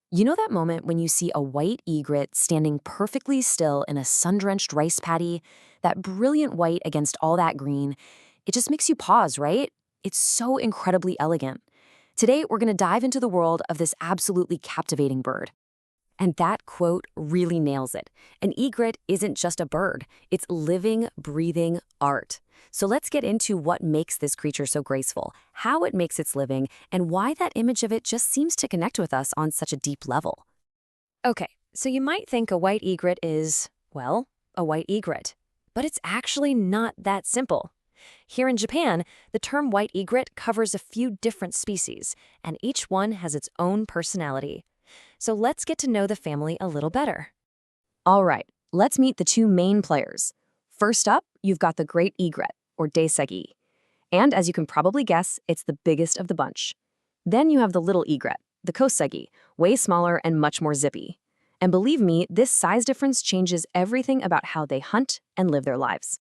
You know that moment when you see a white egret standing perfectly still in a sun-drenched rice paddy? That brilliant white against all that green. It just makes you pause, right? It's so incredibly elegant. Today, we're going to dive into the world of this absolutely captivating bird. And that quote really nails it. An egret isn't just a bird, it's living, breathing art. So let's get into what makes this creature so graceful, how it makes its living, and why that image of it just seems to connect with us on such a deep level. Okay, so you might think a white egret is, well, a white egret. But it's actually not that simple. Here in Japan, the term white egret covers a few different species, and each one has its own personality. So let's get to know the family a little better. All right, let's meet the two main players. First up, you've got the Great Egret, or Daisa-gi. And as you can probably guess, it's the biggest of the bunch. Then you have the little egret, the Kosa-gi, way smaller and much more zippy. And believe me, this size difference changes everything about how they hunt and live their lives.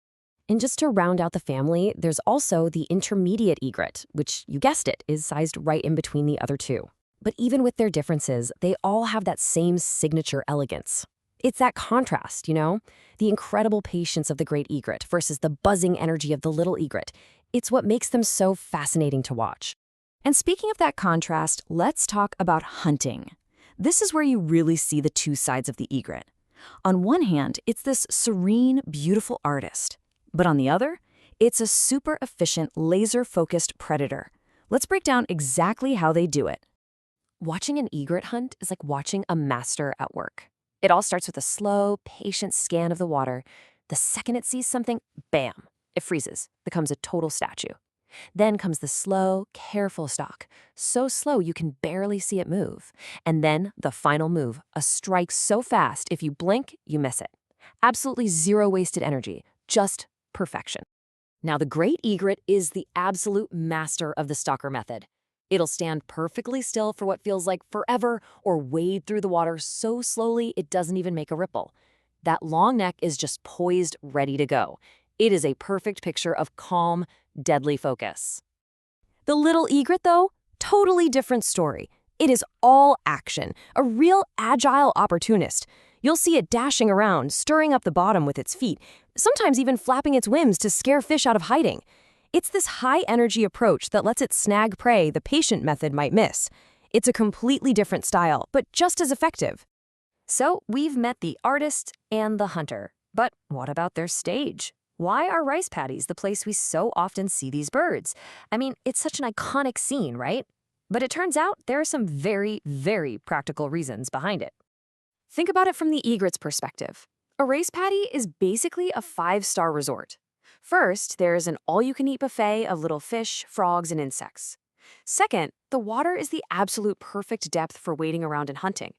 And just to round out the family, there's also the Intermediate Egret, which, you guessed it, is sized right in between the other two. But even with their differences, they all have that same signature elegance. It's that contrast, you know? The incredible patience of the Great Egret versus the buzzing energy of the little egret. It's what makes them so fascinating to watch. And speaking of that contrast, let's talk about hunting. This is where you really see the two sides of the egret. On one hand, it's this serene, beautiful artist. But on the other, it's a super efficient, laser-focused predator. Let's break down exactly how they do it. Watching an egret hunt is like watching a master at work. It all starts with a slow, patient scan of the water. The second it sees something, bam, it freezes, becomes a total statue. Then comes the slow, careful stalk, so slow you can barely see it move. And then the final move, a strike so fast if you blink, you miss it. Absolutely zero wasted energy, just perfection. Now, the Great Egret is the absolute master of the stalker method. It'll stand perfectly still for what feels like forever or wade through the water so slowly it doesn't even make a ripple. That long neck is just poised, ready to go. It is a perfect picture of calm, deadly focus. The little egret, though, totally different story. It is all action, a real agile opportunist. You'll see it dashing around, stirring up the bottom with its feet, sometimes even flapping its wings to scare fish out of hiding. It's this high-energy approach that lets it snag prey the patient method might miss. It's a completely different style, but just as effective. So we've met the artist and the hunter. But what about their stage? Why are rice paddies the place we so often see these birds? I mean, it's such an iconic scene, right? But it turns out there are some very, very practical reasons behind it. Think about it from the egret's perspective. A rice paddy is basically a five-star resort. First, there's an all-you-can-eat buffet of little fish, frogs, and insects. Second, the water is the absolute perfect depth for wading around and hunting.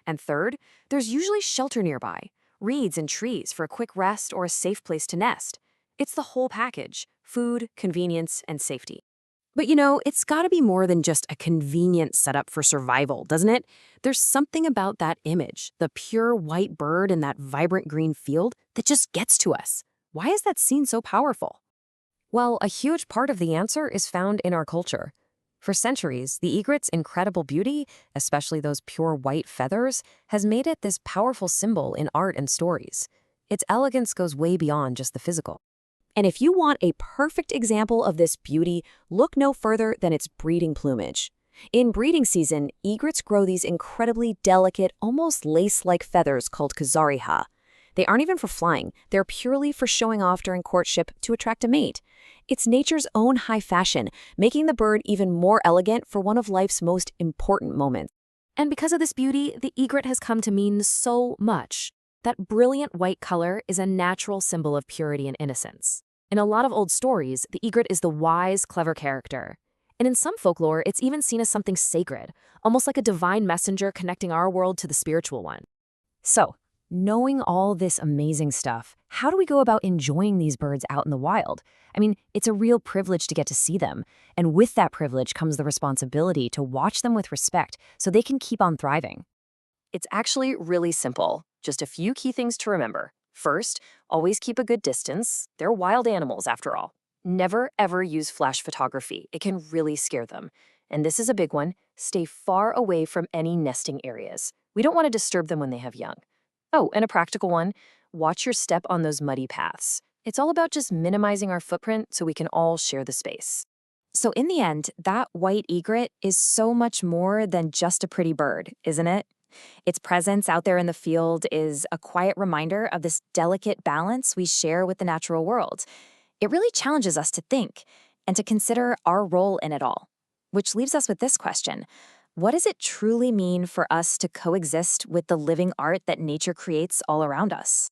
And third, there's usually shelter nearby, reeds and trees for a quick rest or a safe place to nest. It's the whole package: food, convenience, and safety. But you know, it's gotta be more than just a convenient setup for survival, doesn't it? There's something about that image, the pure white bird in that vibrant green field, that just gets to us. Why is that scene so powerful? Well, a huge part of the answer is found in our culture. For centuries, the egret's incredible beauty, especially those pure white feathers, has made it this powerful symbol in art and stories. Its elegance goes way beyond just the physical. And if you want a perfect example of this beauty, look no further than its breeding plumage. In breeding season, egrets grow these incredibly delicate, almost lace-like feathers called Kosa-gi. They aren't even for flying, they're purely for showing off during courtship to attract a mate. It's nature's own high fashion, making the bird even more elegant for one of life's most important moments. And because of this beauty, the egret has come to mean so much. That brilliant white color is a natural symbol of purity and innocence. In a lot of old stories, the egret is the wise, clever character. And in some folklore, it's even seen as something sacred, almost like a divine messenger connecting our world to the spiritual one. So, knowing all this amazing stuff, how do we go about enjoying these birds out in the wild? I mean, it's a real privilege to get to see them. And with that privilege comes the responsibility to watch them with respect so they can keep on thriving. It's actually really simple. Just a few key things to remember. First, always keep a good distance. They're wild animals, after all. Never, ever use flash photography. It can really scare them. And this is a big one, stay far away from any nesting areas. We don't want to disturb them when they have young. Oh, and a practical one, watch your step on those muddy paths. It's all about just minimizing our footprint so we can all share the space. So in the end, that white egret is so much more than just a pretty bird, isn't it? Its presence out there in the field is a quiet reminder of this delicate balance we share with the natural world. It really challenges us to think and to consider our role in it all. Which leaves us with this question. What does it truly mean for us to coexist with the living art that nature creates all around us?